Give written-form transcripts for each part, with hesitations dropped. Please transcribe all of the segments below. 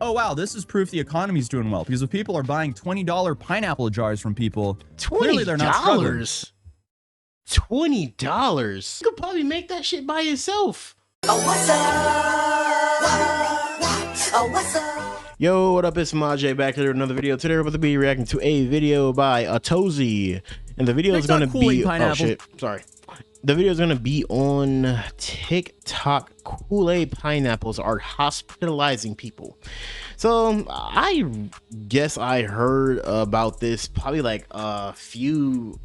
oh wow, this is proof the economy's doing well, because if people are buying $20 pineapple jars from people, clearly they're not struggling. $20? You could probably make that shit by yourself. Oh, what's up? Oh, what's up? Yo, what up? It's Majay back here with another video. Today we're about to be reacting to a video by Tozy, and the video is going to be the video is going to be on TikTok. Kool-Aid pineapples are hospitalizing people. So I guess I heard about this probably like a few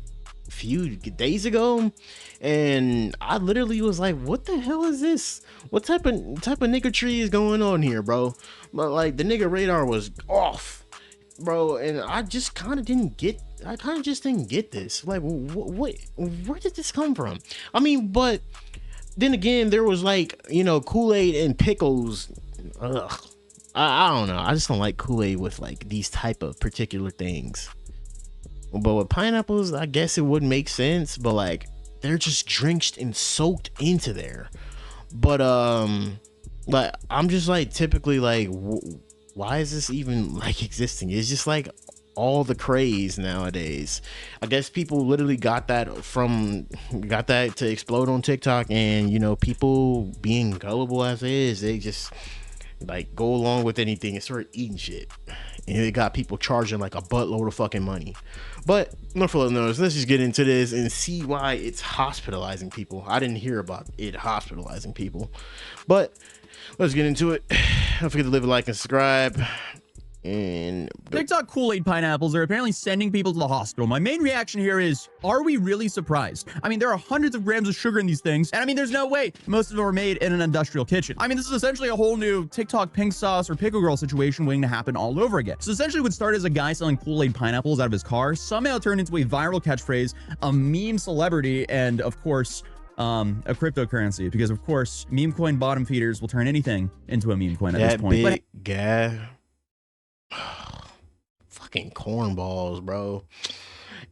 days ago, and I literally was like, what the hell is this? What type of nigga tree is going on here, bro? But like, the nigga radar was off, bro, and I just kind of didn't get this. Like, where did this come from? I mean, but then again, there was like, you know, Kool-Aid and pickles. Ugh. I don't know, I just don't like Kool-Aid with like these type of particular things. But with pineapples, I guess it would make sense, but like, they're just drenched and soaked into there. But like, I'm just like, typically like, why is this even like existing? It's just like all the craze nowadays. I guess people literally got that to explode on TikTok, and you know, people being gullible as it is, they just like go along with anything and start eating shit, and it got people charging like a buttload of fucking money. But no further notice, let's just get into this and see why it's hospitalizing people. I didn't hear about it hospitalizing people, but let's get into it. Don't forget to leave a like and subscribe. And TikTok Kool-Aid pineapples are apparently sending people to the hospital. My main reaction here is, are we really surprised? I mean, there are hundreds of grams of sugar in these things, and I mean, there's no way most of them are made in an industrial kitchen. I mean, this is essentially a whole new TikTok pink sauce or pickle girl situation waiting to happen all over again. So essentially what started as a guy selling Kool-Aid pineapples out of his car somehow turned into a viral catchphrase, a meme celebrity, and of course, a cryptocurrency, because of course, meme coin bottom feeders will turn anything into a meme coin at this point. Big guy. Fucking cornballs, bro.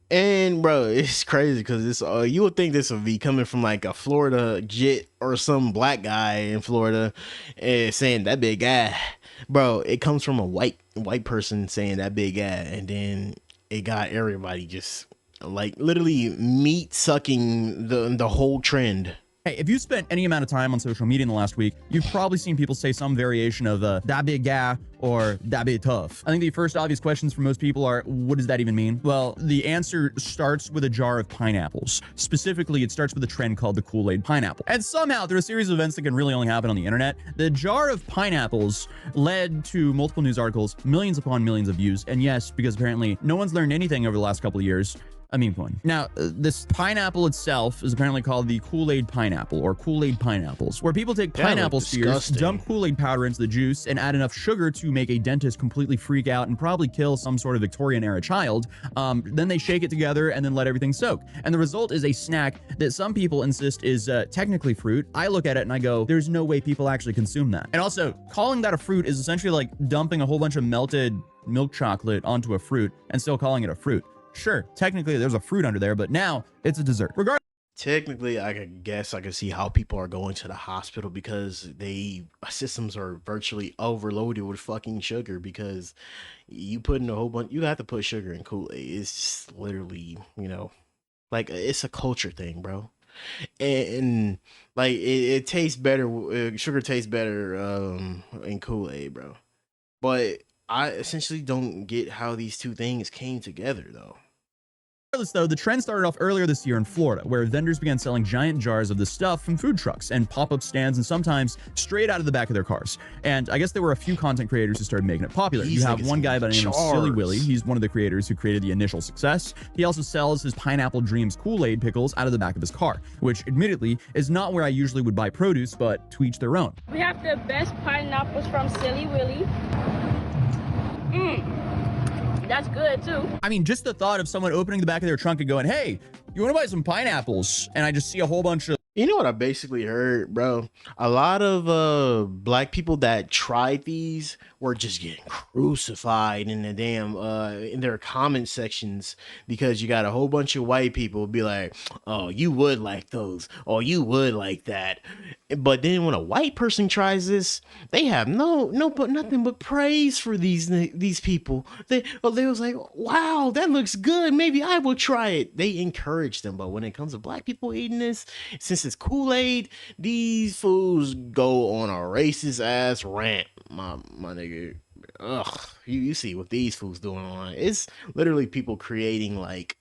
And bro, it's crazy because this you would think this would be coming from like a Florida jit or some black guy in Florida and saying that big guy. Bro, it comes from a white person saying that big guy, and then it got everybody just like literally meat sucking the whole trend. Hey, if you spent any amount of time on social media in the last week, you've probably seen people say some variation of that big guy or that big tough. I think the first obvious questions for most people are, what does that even mean? Well, the answer starts with a jar of pineapples. Specifically, it starts with a trend called the Kool-Aid pineapple. And somehow, through a series of events that can really only happen on the internet, the jar of pineapples led to multiple news articles, millions upon millions of views. And yes, because apparently no one's learned anything over the last couple of years, a meme coin. Now, this pineapple itself is apparently called the Kool-Aid pineapple or Kool-Aid pineapples, where people take pineapple spears, dump Kool-Aid powder into the juice, and add enough sugar to make a dentist completely freak out and probably kill some sort of Victorian-era child. Then they shake it together and then let everything soak. And the result is a snack that some people insist is technically fruit. I look at it and I go, there's no way people actually consume that. And also, calling that a fruit is essentially like dumping a whole bunch of melted milk chocolate onto a fruit and still calling it a fruit. Sure, technically there's a fruit under there, but now it's a dessert. Regardless, technically, I guess I can see how people are going to the hospital because systems are virtually overloaded with fucking sugar, because you put in a whole bunch, you have to put sugar in Kool-Aid. It's just literally, you know, like it's a culture thing, bro. And like it tastes better, sugar tastes better in Kool-Aid, bro. But I essentially don't get how these two things came together though. Though, the trend started off earlier this year in Florida, where vendors began selling giant jars of the stuff from food trucks and pop-up stands, and sometimes straight out of the back of their cars. And I guess there were a few content creators who started making it popular. You have one guy by the name of Silly Willy. He's one of the creators who created the initial success. He also sells his Pineapple Dreams Kool-Aid pickles out of the back of his car, which admittedly is not where I usually would buy produce, but to each their own. We have the best pineapples from Silly Willy. That's good too. I mean, just the thought of someone opening the back of their trunk and going, hey, you want to buy some pineapples? And I just see a whole bunch of You know what I basically heard, bro? A lot of black people that tried these were just getting crucified in the damn in their comment sections because you got a whole bunch of white people be like, "Oh, you would like those. Oh, you would like that." But then when a white person tries this, they have but nothing but praise for these people. They was like, "Wow, that looks good. Maybe I will try it." They encourage them, but when it comes to black people eating this, since it's Kool-Aid, these fools go on a racist ass rant, my nigga. Ugh, you see what these fools doing online. It's literally people creating like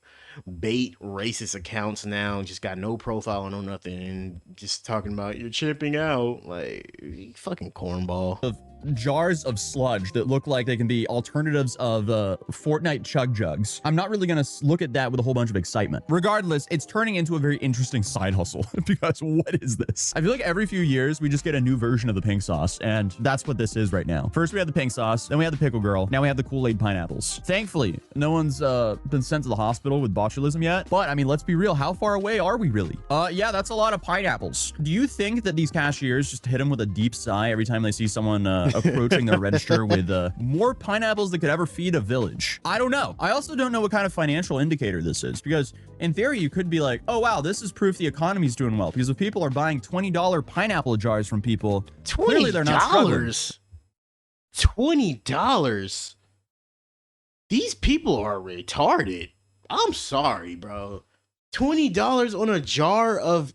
bait racist accounts now, just got no profile, no nothing, and just talking about you're chipping out like you fucking cornball. Of jars of sludge that look like they can be alternatives of Fortnite chug jugs. I'm not really gonna look at that with a whole bunch of excitement. Regardless, it's turning into a very interesting side hustle because what is this? I feel like every few years we just get a new version of the pink sauce, and that's what this is right now. First we had the pink sauce, then we had the pickle girl, now we have the Kool-Aid pineapples. Thankfully, no one's been sent to the hospital with botulism yet, but I mean, let's be real, how far away are we really? Yeah, that's a lot of pineapples. Do you think that these cashiers just hit them with a deep sigh every time they see someone approaching their register with more pineapples than could ever feed a village? I don't know. I also don't know what kind of financial indicator this is, because in theory you could be like, oh wow, this is proof the economy's doing well, because if people are buying $20 pineapple jars from people, clearly they're not struggling. $20. These people are retarded. I'm sorry, bro. $20 on a jar of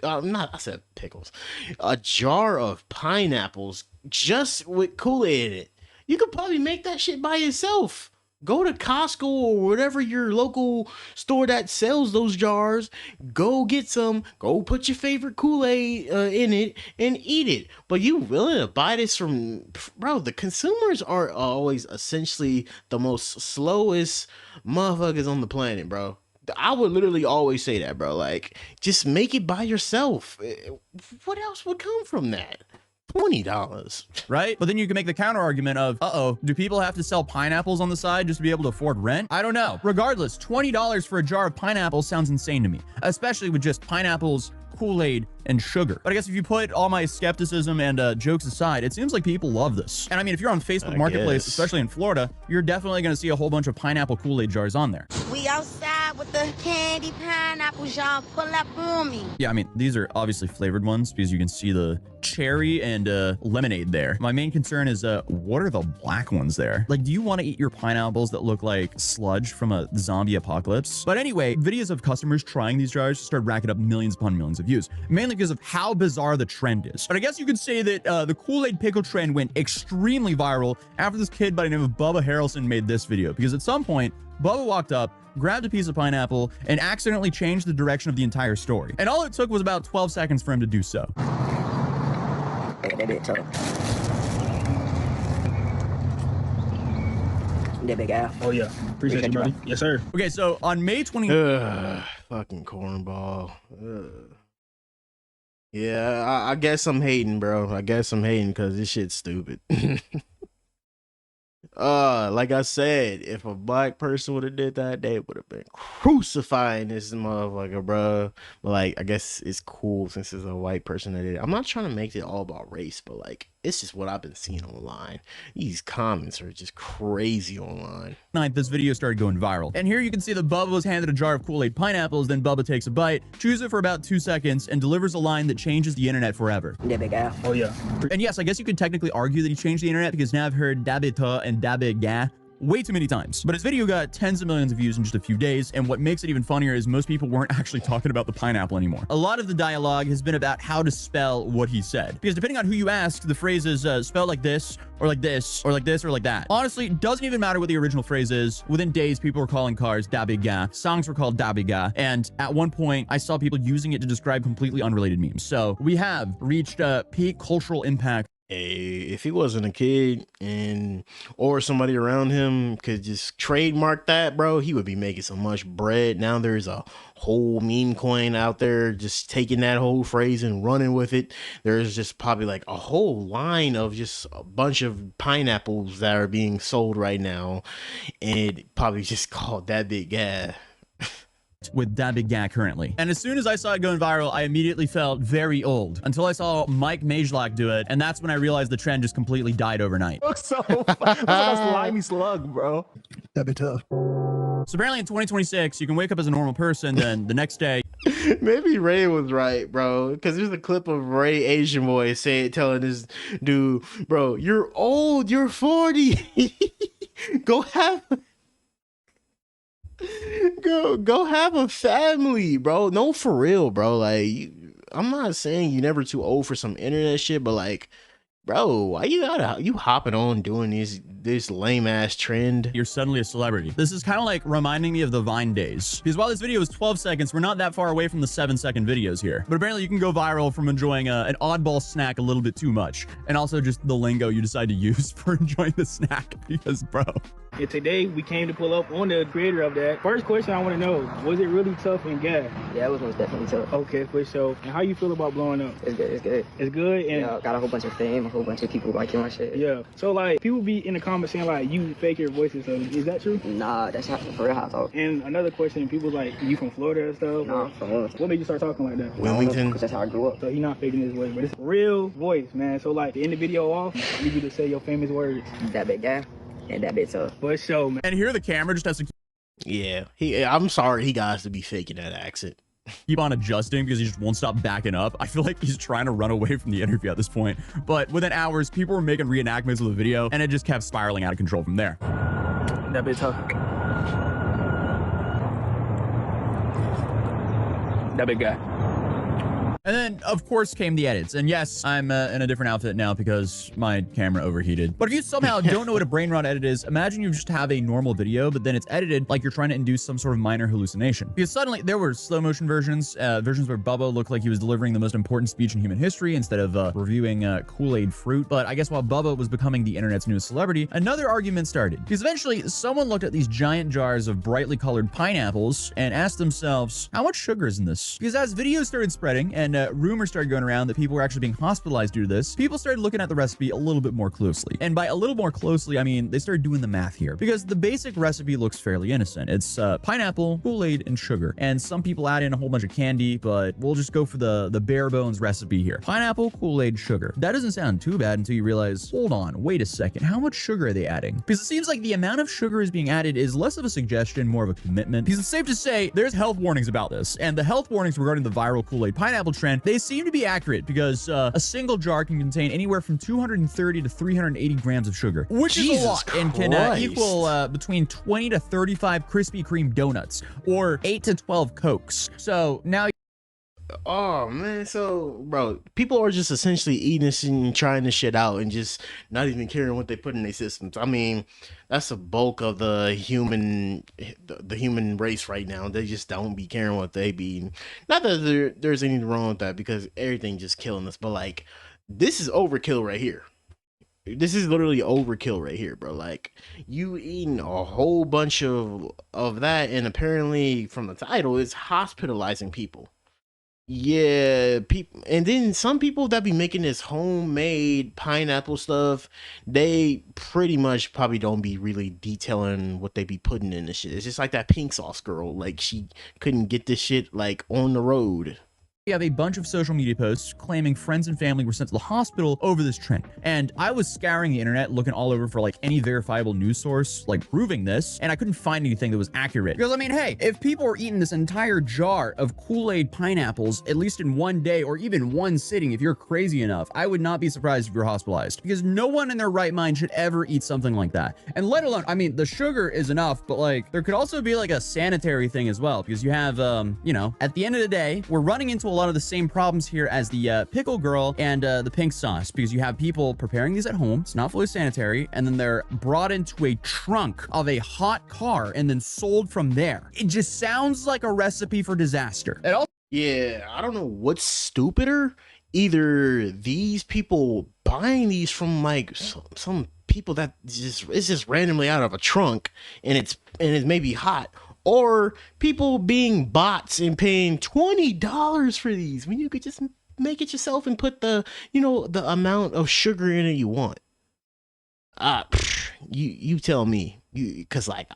I said pickles. A jar of pineapples just with Kool-Aid in it. You could probably make that shit by yourself. Go to Costco or whatever your local store that sells those jars. Go get some. Go put your favorite Kool-Aid in it and eat it. But you willing to buy this from... Bro, the consumers are always essentially the most slowest motherfuckers on the planet, bro. I would literally always say that, bro. Like, just make it by yourself. What else would come from that? $20, right? But then you can make the counter argument of, do people have to sell pineapples on the side just to be able to afford rent? I don't know. Regardless, $20 for a jar of pineapples sounds insane to me, especially with just pineapples, Kool-Aid, and sugar. But I guess if you put all my skepticism and jokes aside, it seems like people love this. And I mean, if you're on Facebook Marketplace, especially in Florida, you're definitely going to see a whole bunch of pineapple Kool-Aid jars on there. We outside with the candy pineapples, y'all. Pull up on me. Yeah, I mean, these are obviously flavored ones because you can see the cherry and lemonade there. My main concern is, what are the black ones there? Like, do you want to eat your pineapples that look like sludge from a zombie apocalypse? But anyway, videos of customers trying these jars started racking up millions upon millions of views, mainly because of how bizarre the trend is. But I guess you could say that the Kool-Aid pickle trend went extremely viral after this kid by the name of Bubba Harrelson made this video, because at some point, Bubba walked up, grabbed a piece of pineapple, and accidentally changed the direction of the entire story. And all it took was about 12 seconds for him to do so. That bit tough. That big guy. Oh yeah, appreciate you, buddy. Yes, sir. Okay, so on May 20th, fucking cornball. Yeah, I guess I'm hating, bro. I guess I'm hating because this shit's stupid. Like I said, if a black person would have did that, they would have been crucifying this motherfucker, bro. But like, I guess it's cool since it's a white person that did it. I'm not trying to make it all about race, but like, it's just what I've been seeing online. These comments are just crazy online. This video started going viral. And here you can see that Bubba was handed a jar of Kool-Aid pineapples, then Bubba takes a bite, chews it for about 2 seconds, and delivers a line that changes the internet forever. That big guy. Oh yeah. And yes, I guess you could technically argue that he changed the internet, because now I've heard da bit ta and da bit ga way too many times. But his video got tens of millions of views in just a few days, and what makes it even funnier is most people weren't actually talking about the pineapple anymore. A lot of the dialogue has been about how to spell what he said, because depending on who you ask, the phrase is spelled like this, or like this, or like this, or like that. Honestly, it doesn't even matter what the original phrase is. Within days, people were calling cars da big ga, songs were called da big ga, and at one point, I saw people using it to describe completely unrelated memes. So we have reached peak cultural impact. Hey, if he wasn't a kid or somebody around him could just trademark that, bro, he would be making so much bread. Now there's a whole meme coin out there just taking that whole phrase and running with it. There's just probably like a whole line of just a bunch of pineapples that are being sold right now, and it probably just called that big guy. with that big gag currently. And as soon as I saw it going viral, I immediately felt very old until I saw Mike Majlak do it. And that's when I realized the trend just completely died overnight. Looks so looks like a slimy slug, bro. That'd be tough. So apparently in 2026, you can wake up as a normal person, then the next day, maybe Ray was right, bro. Because there's a clip of Ray Asian boy telling this dude, bro, you're old, you're 40. Go have go have a family, bro. No, for real, bro. Like, I'm not saying you're never too old for some internet shit, but like, bro, why you hopping on doing this lame ass trend? you're suddenly a celebrity. This is kind of like reminding me of the Vine days. Because while this video is 12 seconds, we're not that far away from the 7-second videos here. But apparently you can go viral from enjoying an oddball snack a little bit too much. And also just the lingo you decide to use for enjoying the snack. Because, bro. And today we came to pull up on the creator of that. First question I want to know, was it really tough and gas? Yeah, it was most definitely tough. Okay, for sure. And how you feel about blowing up? It's good, it's good. It's good. And Yeah, got a whole bunch of fame, a whole bunch of people liking my shit. yeah. So like people be in the comments saying like you fake your voice and stuff. Is that true? Nah, that's not for real how I talk. And another question, people like you from Florida and stuff. Nah, from Wilmington. What made you start talking like that? Wilmington. Because that's how I grew up. So he not faking his voice, but it's real voice, man. So like to end the video off, I need you to say your famous words. That big guy and that bit tough. For sure, man. And here the camera just has to Yeah, I'm sorry he got to be faking that accent. keep on adjusting because he just won't stop backing up. I feel like he's trying to run away from the interview at this point. But within hours, people were making reenactments of the video and it just kept spiraling out of control from there. That bit tough. That big guy. And then, of course, came the edits. And yes, I'm in a different outfit now because my camera overheated. But if you somehow don't know what a brain rot edit is, imagine you just have a normal video, but then it's edited like you're trying to induce some sort of minor hallucination. Because suddenly there were slow motion versions, versions where Bubba looked like he was delivering the most important speech in human history instead of reviewing Kool-Aid fruit. But I guess while Bubba was becoming the internet's newest celebrity, another argument started. Because eventually someone looked at these giant jars of brightly colored pineapples and asked themselves, how much sugar is in this? Because as videos started spreading and rumors started going around that people were actually being hospitalized due to this, people started looking at the recipe a little bit more closely. And by a little more closely, I mean they started doing the math here. Because the basic recipe looks fairly innocent. It's pineapple, Kool-Aid, and sugar. And some people add in a whole bunch of candy, but we'll just go for the bare bones recipe here. Pineapple, Kool-Aid, sugar. That doesn't sound too bad until you realize, hold on, wait a second, how much sugar are they adding? Because it seems like the amount of sugar is being added is less of a suggestion, more of a commitment. Because it's safe to say there's health warnings about this. And the health warnings regarding the viral Kool-Aid pineapple trend, they seem to be accurate because a single jar can contain anywhere from 230 to 380 grams of sugar, which is a lot and can equal between 20 to 35 Krispy Kreme donuts or 8 to 12 Cokes. So now Oh man, so bro, people are just essentially eating this and trying this shit out and just not even caring what they put in their systems. I mean, that's the bulk of the human race right now. They just don't be caring what they be eating. Not that there's anything wrong with that because everything just killing us, but like this is overkill right here. This is literally overkill right here, bro. Like you eating a whole bunch of that, and apparently from the title, it's hospitalizing people. Yeah, people, and then some people that be making this homemade pineapple stuff, they pretty much probably don't be really detailing what they be putting in this shit. It's just like that pink sauce girl, like she couldn't get this shit like on the road. We have a bunch of social media posts claiming friends and family were sent to the hospital over this trend. And I was scouring the internet looking all over for like any verifiable news source like proving this, and I couldn't find anything that was accurate. Because I mean, hey, if people are eating this entire jar of Kool-Aid pineapples, at least in one day or even one sitting, if you're crazy enough, I would not be surprised if you're hospitalized. Because no one in their right mind should ever eat something like that. And let alone, I mean, the sugar is enough, but like there could also be like a sanitary thing as well. Because you have, you know, at the end of the day, we're running into a lot of the same problems here as the pickle girl and the pink sauce, because you have people preparing these at home, it's not fully sanitary, and then they're brought into a trunk of a hot car and then sold from there. It just sounds like a recipe for disaster. It also Yeah, I don't know what's stupider. Either these people buying these from like some people that it's just randomly out of a trunk and it's maybe hot, or people being bots and paying $20 for these when you could just make it yourself and put the, you know, the amount of sugar in it you want. You tell me, because like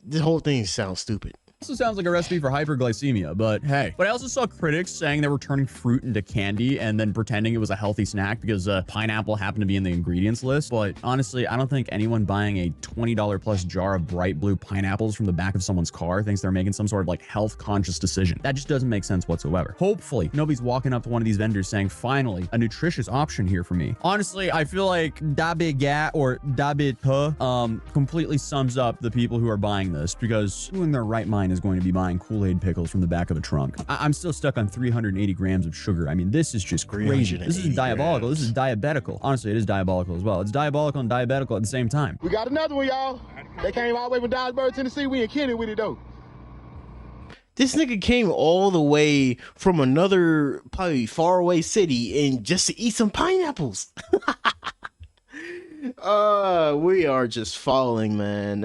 this whole thing sounds stupid. Also sounds like a recipe for hyperglycemia, but hey. But I also saw critics saying they were turning fruit into candy and then pretending it was a healthy snack because pineapple happened to be in the ingredients list. But honestly, I don't think anyone buying a $20 plus jar of bright blue pineapples from the back of someone's car thinks they're making some sort of like health conscious decision. That just doesn't make sense whatsoever. Hopefully, nobody's walking up to one of these vendors saying, finally, a nutritious option here for me. Honestly, I feel like da big ga or da big completely sums up the people who are buying this, because who in their right mind is going to be buying Kool-Aid pickles from the back of a trunk? I'm still stuck on 380 grams of sugar. I mean, this is just crazy. This is diabolical. This is diabetical. Honestly, it is diabolical as well. It's diabolical and diabetical at the same time. We got another one, y'all. They came all the way from Dyersburg, Tennessee. We in Kenny with it, though. This nigga came all the way from another probably faraway city and just to eat some pineapples. We are just falling, man.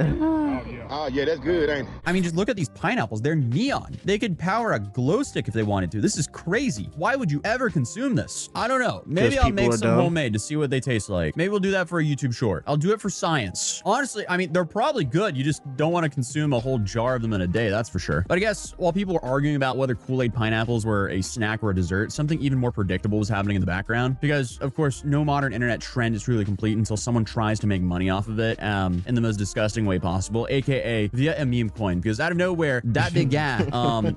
Oh yeah, that's good, ain't it? I mean, just look at these pineapples. They're neon. They could power a glow stick if they wanted to. This is crazy. Why would you ever consume this? I don't know. Maybe I'll make some homemade to see what they taste like. Maybe we'll do that for a YouTube short. I'll do it for science. Honestly, I mean, they're probably good. You just don't want to consume a whole jar of them in a day, that's for sure. But I guess while people were arguing about whether Kool-Aid pineapples were a snack or a dessert, something even more predictable was happening in the background. Because, of course, no modern internet trend is truly complete until someone tries to make money off of it in the most disgusting way possible, aka via a meme coin. Because out of nowhere, that big guy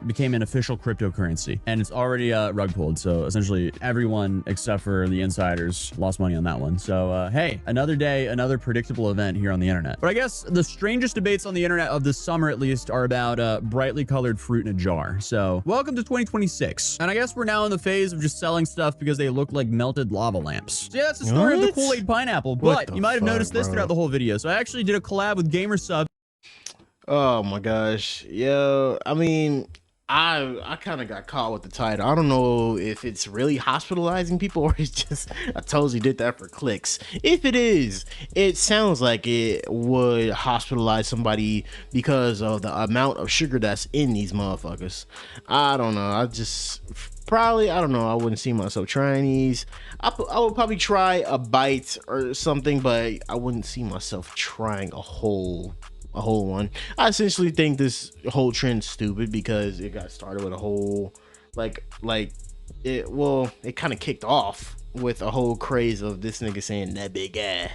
became an official cryptocurrency, and it's already rug pulled. So essentially everyone except for the insiders lost money on that one. So hey, another day, another predictable event here on the internet. But I guess the strangest debates on the internet of this summer, at least, are about brightly colored fruit in a jar. So welcome to 2026, and I guess we're now in the phase of just selling stuff because they look like melted lava lamps. So yeah, that's the story of the Kool-Aid pineapple. But you might have noticed this throughout the whole video. So I actually did a collab with GamerSub. Oh my gosh. Yo, I mean, I kind of got caught with the title. I don't know if it's really hospitalizing people or it's just I totally did that for clicks. If it is, it sounds like it would hospitalize somebody because of the amount of sugar that's in these motherfuckers. I don't know. I just probably, I don't know. I wouldn't see myself trying these. I would probably try a bite or something, but I wouldn't see myself trying a whole one. I essentially think this whole trend's stupid because it got started with a whole it kind of kicked off with a whole craze of this nigga saying that big guy,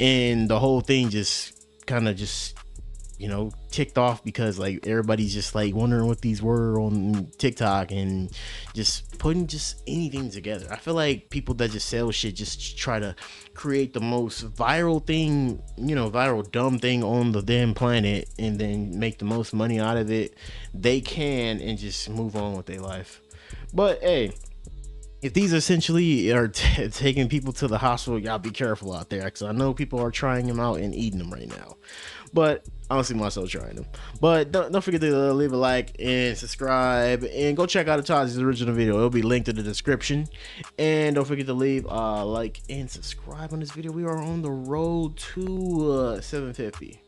and the whole thing just kind of just, you know, ticked off because like everybody's just like wondering what these were on TikTok and just putting just anything together. I feel like people that just sell shit just try to create the most viral thing, you know, viral dumb thing on the damn planet and then make the most money out of it they can and just move on with their life. But hey, if these essentially are taking people to the hospital, y'all be careful out there, because I know people are trying them out and eating them right now. But I don't see myself trying them. But don't forget to leave a like and subscribe, and go check out Hospitalizing's original video. It'll be linked in the description. And don't forget to leave a like and subscribe on this video. We are on the road to 750.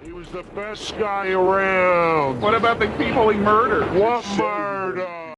He was the best guy around. What about the people he murdered? What murder?